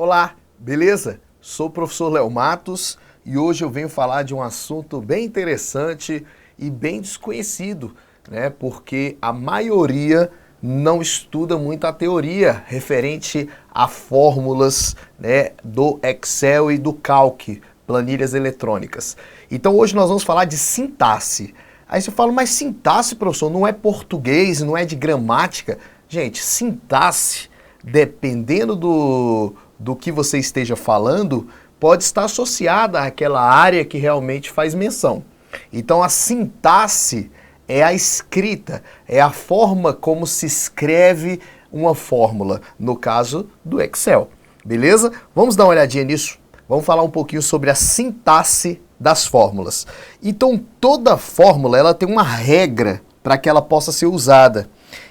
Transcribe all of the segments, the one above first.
Olá, beleza? Sou o professor Léo Matos e hoje eu venho falar de um assunto bem interessante e bem desconhecido, né? Porque a maioria não estuda muito a teoria referente a fórmulas, né, do Excel e do Calc, planilhas eletrônicas. Então hoje nós vamos falar de sintaxe. Aí você fala, mas sintaxe, professor, não é português, não é de gramática? Gente, sintaxe, dependendo do que você esteja falando, pode estar associada àquela área que realmente faz menção. Então a sintaxe é a escrita, é a forma como se escreve uma fórmula, no caso do Excel. Beleza? Vamos dar uma olhadinha nisso? Vamos falar um pouquinho sobre a sintaxe das fórmulas. Então toda fórmula ela tem uma regra para que ela possa ser usada.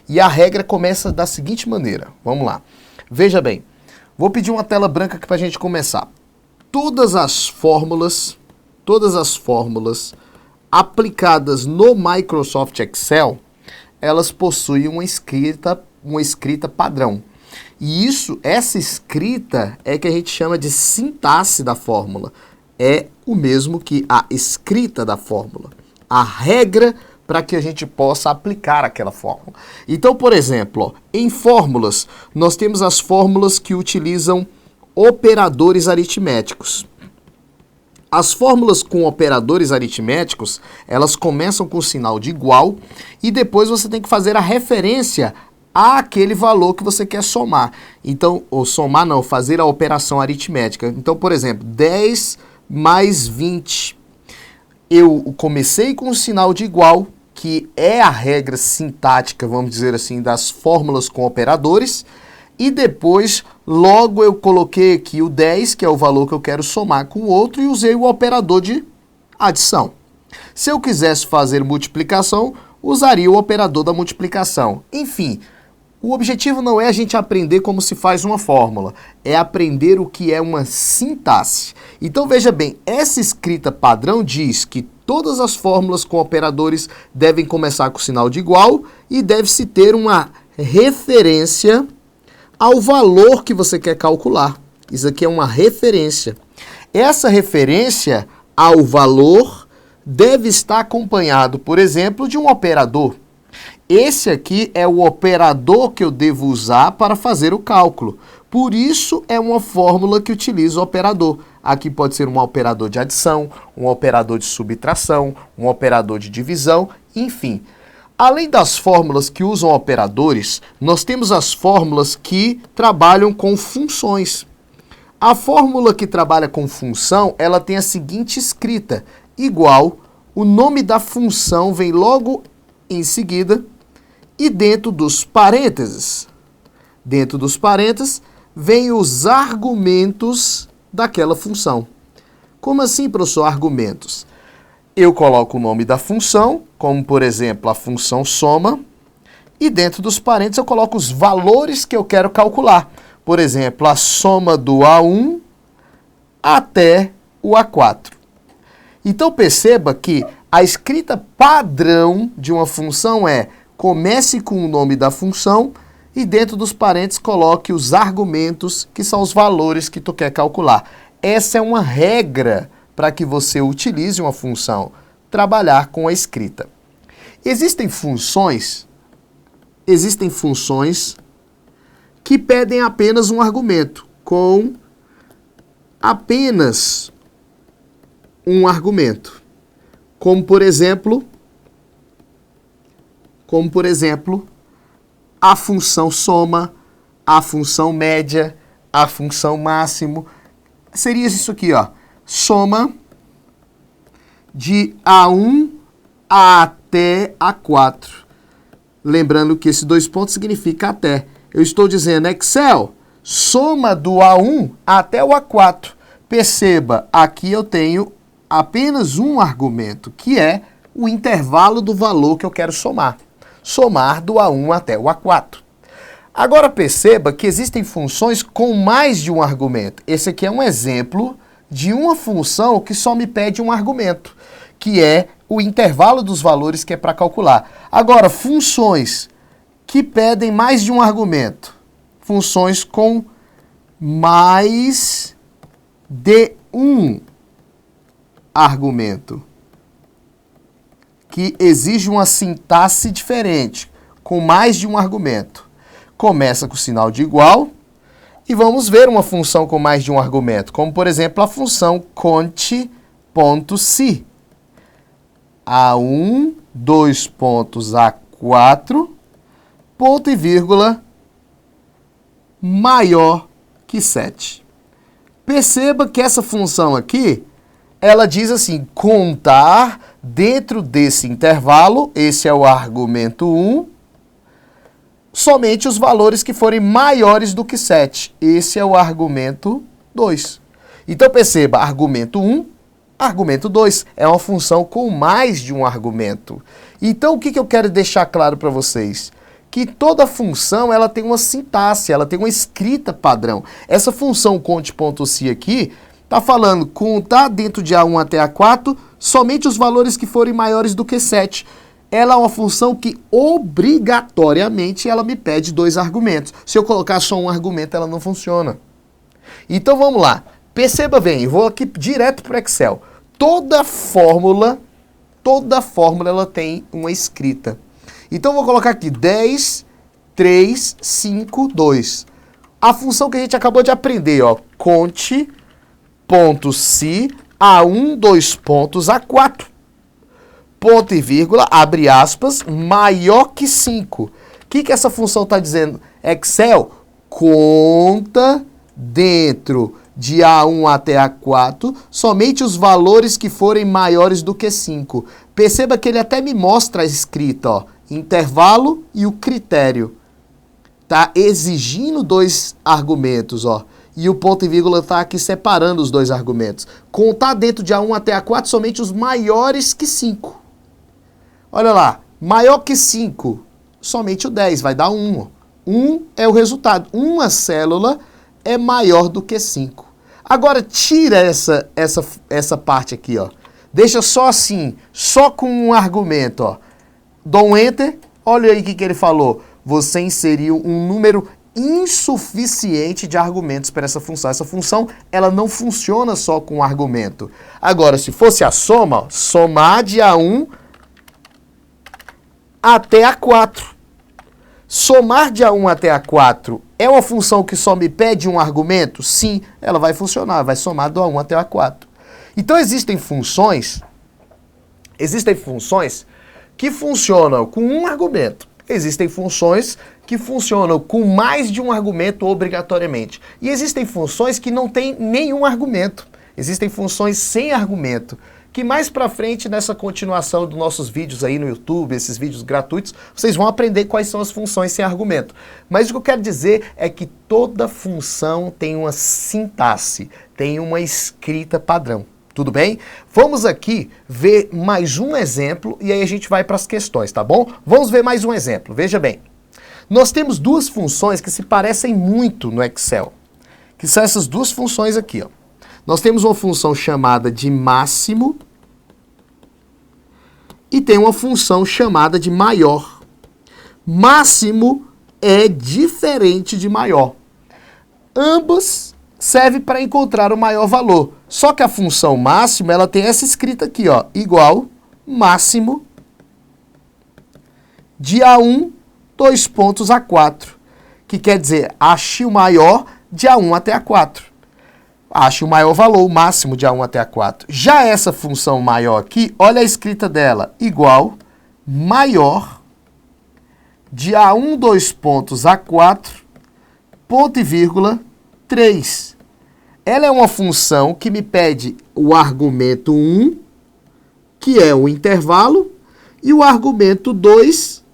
E a regra começa da seguinte maneira. Vamos lá. Veja bem, vou pedir uma tela branca aqui para a gente começar. Todas as fórmulas aplicadas no Microsoft Excel, elas possuem uma escrita padrão. E essa escrita é que a gente chama de sintaxe da fórmula. É o mesmo que a escrita da fórmula. A regra para que a gente possa aplicar aquela fórmula. Então, por exemplo, ó, em fórmulas, nós temos as fórmulas que utilizam operadores aritméticos. As fórmulas com operadores aritméticos, elas começam com o sinal de igual e depois você tem que fazer a referência àquele valor que você quer somar. Então, ou somar não, fazer a operação aritmética. Então, por exemplo, 10 mais 20. Eu comecei com o sinal de igual, que é a regra sintática, vamos dizer assim, das fórmulas com operadores, e depois, logo eu coloquei aqui o 10, que é o valor que eu quero somar com o outro, e usei o operador de adição. Se eu quisesse fazer multiplicação, usaria o operador da multiplicação. Enfim, o objetivo não é a gente aprender como se faz uma fórmula, é aprender o que é uma sintaxe. Então veja bem, essa escrita padrão diz que todas as fórmulas com operadores devem começar com o sinal de igual e deve-se ter uma referência ao valor que você quer calcular. Isso aqui é uma referência. Essa referência ao valor deve estar acompanhado, por exemplo, de um operador. Esse aqui é o operador que eu devo usar para fazer o cálculo. Por isso é uma fórmula que utiliza o operador. Aqui pode ser um operador de adição, um operador de subtração, um operador de divisão, enfim. Além das fórmulas que usam operadores, nós temos as fórmulas que trabalham com funções. A fórmula que trabalha com função, ela tem a seguinte escrita, igual, o nome da função vem logo em seguida, e dentro dos parênteses vem os argumentos daquela função. Como assim, professor, argumentos? Eu coloco o nome da função, como por exemplo a função soma, e dentro dos parênteses eu coloco os valores que eu quero calcular. Por exemplo, a soma do A1 até o A4. Então perceba que a escrita padrão de uma função é comece com o nome da função e dentro dos parênteses coloque os argumentos, que são os valores que tu quer calcular. Essa é uma regra para que você utilize uma função, trabalhar com a escrita. Existem funções que pedem apenas um argumento, com apenas um argumento. Como por exemplo, a função soma, a função média, a função máximo. Seria isso aqui, ó. Soma de A1 até A4. Lembrando que esses dois pontos significa até. Eu estou dizendo, Excel, soma do A1 até o A4. Perceba, aqui eu tenho apenas um argumento, que é o intervalo do valor que eu quero somar. Somar do A1 até o A4. Agora perceba que existem funções com mais de um argumento. Esse aqui é um exemplo de uma função que só me pede um argumento, que é o intervalo dos valores que é para calcular. Agora, funções que pedem mais de um argumento, funções com mais de um argumento, que exige uma sintaxe diferente, com mais de um argumento. Começa com o sinal de igual, e vamos ver uma função com mais de um argumento, como por exemplo a função conte.se. A1, 2 pontos, A4, ponto e vírgula, maior que 7. Perceba que essa função aqui, ela diz assim, contar dentro desse intervalo, esse é o argumento 1, somente os valores que forem maiores do que 7. Esse é o argumento 2. Então perceba, argumento 1, argumento 2 é uma função com mais de um argumento. Então o que eu quero deixar claro para vocês? Que toda função ela tem uma sintaxe, ela tem uma escrita padrão. Essa função conte.se aqui está falando contar dentro de A1 até A4 somente os valores que forem maiores do que 7. Ela é uma função que obrigatoriamente ela me pede 2 argumentos. Se eu colocar só um argumento, ela não funciona. Então vamos lá. Perceba bem, eu vou aqui direto para o Excel. Toda fórmula ela tem uma escrita. Então eu vou colocar aqui 10, 3, 5, 2. A função que a gente acabou de aprender, ó, conte.se A1, 2 pontos, A4. Ponto e vírgula, abre aspas, maior que 5. O que essa função está dizendo? Excel, conta dentro de A1 até A4, somente os valores que forem maiores do que 5. Perceba que ele até me mostra a escrita, ó, intervalo e o critério. Tá exigindo 2 argumentos, ó. E o ponto e vírgula está aqui separando os 2 argumentos. Contar dentro de A1 até A4 somente os maiores que 5. Olha lá, maior que 5, somente o 10, vai dar 1. 1 é o resultado. Uma célula é maior do que 5. Agora, tira essa parte aqui, ó. Deixa só assim, só com um argumento, ó. Dou um Enter, olha aí o que ele falou. Você inseriu um número insuficiente de argumentos para essa função. Essa função, ela não funciona só com um argumento. Agora, se fosse a soma, ó, somar de A1 até A4. Somar de A1 até A4 é uma função que só me pede um argumento? Sim, ela vai funcionar, vai somar do A1 até o A4. Então existem funções que funcionam com um argumento. Existem funções que funcionam com mais de um argumento obrigatoriamente. E existem funções que não têm nenhum argumento. Existem funções sem argumento, que mais pra frente, nessa continuação dos nossos vídeos aí no YouTube, esses vídeos gratuitos, vocês vão aprender quais são as funções sem argumento. Mas o que eu quero dizer é que toda função tem uma sintaxe, tem uma escrita padrão. Tudo bem? Vamos aqui ver mais um exemplo e aí a gente vai para as questões, tá bom? Vamos ver mais um exemplo. Veja bem. Nós temos 2 funções que se parecem muito no Excel, que são essas 2 funções aqui, ó. Nós temos uma função chamada de máximo e tem uma função chamada de maior. Máximo é diferente de maior. Ambas servem para encontrar o maior valor. Só que a função máximo, ela tem essa escrita aqui, ó, igual máximo de A1, 2 pontos, A4. Que quer dizer, ache o maior de A1 até A4. Ache o maior valor, o máximo de A1 até A4. Já essa função maior aqui, olha a escrita dela, igual maior de A1, 2 pontos, A4, ponto e vírgula, 3. Ela é uma função que me pede o argumento 1, que é o intervalo, e o argumento 2,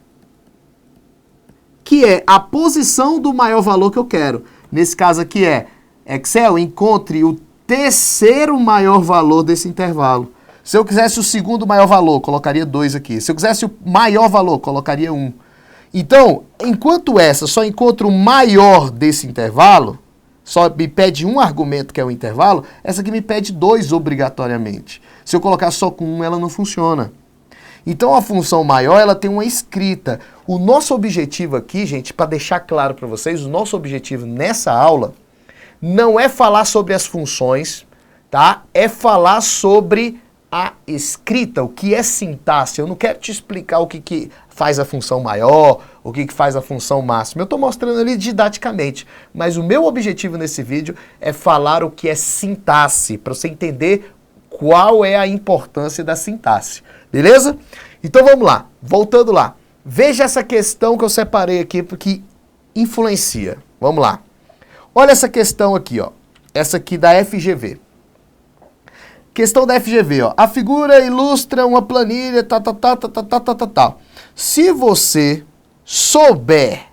que é a posição do maior valor que eu quero. Nesse caso aqui é Excel, encontre o terceiro maior valor desse intervalo. Se eu quisesse o segundo maior valor, colocaria 2 aqui. Se eu quisesse o maior valor, colocaria 1. Então, enquanto essa só encontra o maior desse intervalo, só me pede um argumento que é o intervalo, essa aqui me pede 2 obrigatoriamente. Se eu colocar só com 1, ela não funciona. Então a função maior, ela tem uma escrita. O nosso objetivo aqui, gente, para deixar claro para vocês, o nosso objetivo nessa aula não é falar sobre as funções, tá? É falar sobre a escrita, o que é sintaxe. Eu não quero te explicar o que faz a função maior, o que faz a função máxima. Eu estou mostrando ali didaticamente, mas o meu objetivo nesse vídeo é falar o que é sintaxe, para você entender qual é a importância da sintaxe, beleza? Então vamos lá, voltando lá. Veja essa questão que eu separei aqui, porque influencia. Vamos lá. Olha essa questão aqui, ó. Essa aqui da FGV. Questão da FGV, ó. A figura ilustra uma planilha, tal. Se você souber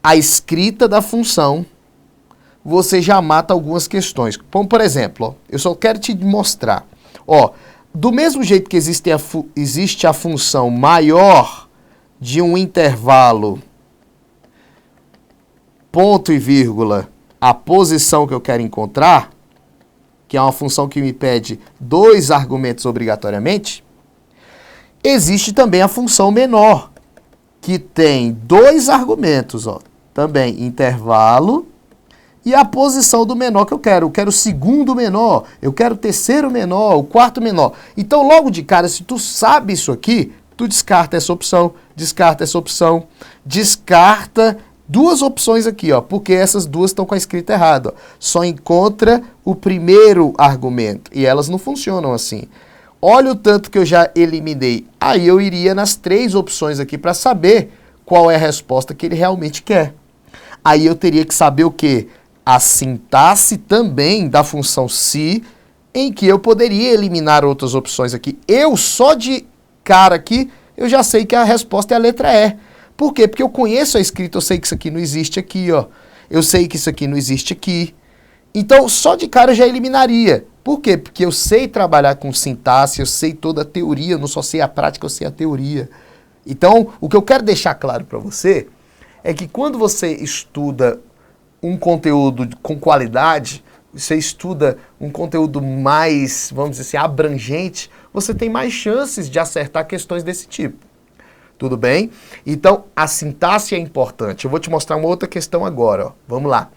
a escrita da função, você já mata algumas questões. Como, por exemplo, ó, eu só quero te mostrar. Ó, do mesmo jeito que existe a função maior de um intervalo, ponto e vírgula, a posição que eu quero encontrar, que é uma função que me pede 2 argumentos obrigatoriamente, existe também a função menor, que tem 2 argumentos, ó, também intervalo e a posição do menor que eu quero. Eu quero o segundo menor, eu quero o terceiro menor, o quarto menor. Então, logo de cara, se tu sabe isso aqui, tu descarta essa opção, descarta 2 opções aqui, ó, porque essas 2 estão com a escrita errada. Ó. Só encontra o primeiro argumento e elas não funcionam assim. Olha o tanto que eu já eliminei. Aí eu iria nas 3 opções aqui para saber qual é a resposta que ele realmente quer. Aí eu teria que saber o quê? A sintaxe também da função se, em que eu poderia eliminar outras opções aqui. Eu, só de cara aqui, eu já sei que a resposta é a letra E. Por quê? Porque eu conheço a escrita, eu sei que isso aqui não existe aqui, ó. Eu sei que isso aqui não existe aqui. Então, só de cara eu já eliminaria. Por quê? Porque eu sei trabalhar com sintaxe, eu sei toda a teoria, eu não só sei a prática, eu sei a teoria. Então, o que eu quero deixar claro para você é que quando você estuda um conteúdo com qualidade, você estuda um conteúdo mais, vamos dizer assim, abrangente, você tem mais chances de acertar questões desse tipo. Tudo bem? Então, a sintaxe é importante. Eu vou te mostrar uma outra questão agora, ó. Vamos lá.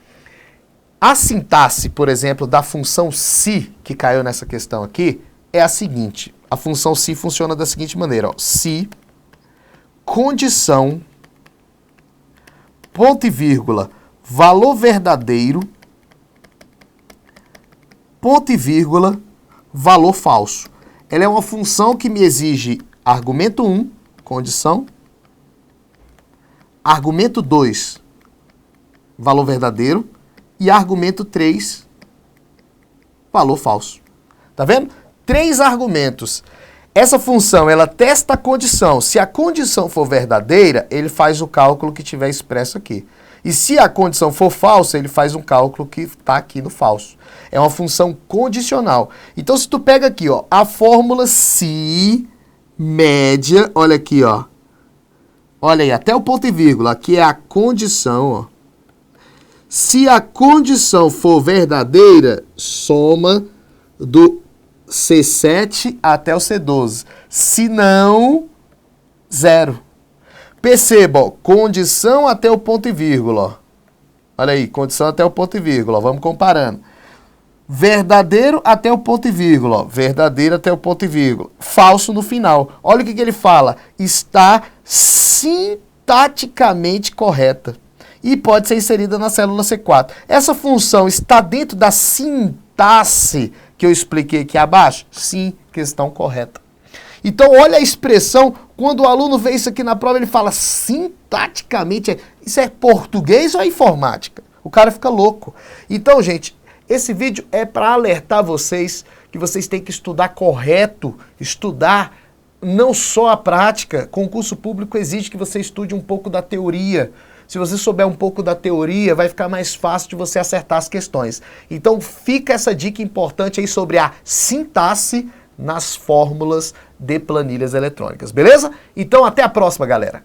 A sintaxe, por exemplo, da função se, que caiu nessa questão aqui, é a seguinte. A função se funciona da seguinte maneira, ó. Se, condição, ponto e vírgula, valor verdadeiro, ponto e vírgula, valor falso. Ela é uma função que me exige argumento 1, condição, argumento 2, valor verdadeiro, e argumento 3, valor falso. Tá vendo? 3 argumentos. Essa função, ela testa a condição. Se a condição for verdadeira, ele faz o cálculo que tiver expresso aqui. E se a condição for falsa, ele faz um cálculo que está aqui no falso. É uma função condicional. Então, se tu pega aqui, ó, a fórmula se média, olha aqui, ó. Olha aí, até o ponto e vírgula. Aqui é a condição, ó. Se a condição for verdadeira, soma do C7 até o C12. Se não, 0. Perceba, ó, condição até o ponto e vírgula. Ó. Olha aí, condição até o ponto e vírgula. Ó. Vamos comparando. Verdadeiro até o ponto e vírgula. Ó. Verdadeiro até o ponto e vírgula. Falso no final. Olha o que ele fala. Está sintaticamente correta. E pode ser inserida na célula C4. Essa função está dentro da sintaxe que eu expliquei aqui abaixo? Sim, questão correta. Então, olha a expressão, quando o aluno vê isso aqui na prova, ele fala sintaticamente, isso é português ou é informática? O cara fica louco. Então, gente, esse vídeo é para alertar vocês que vocês têm que estudar correto, estudar não só a prática. Concurso público exige que você estude um pouco da teoria. Se você souber um pouco da teoria, vai ficar mais fácil de você acertar as questões. Então fica essa dica importante aí sobre a sintaxe nas fórmulas de planilhas eletrônicas, beleza? Então até a próxima, galera!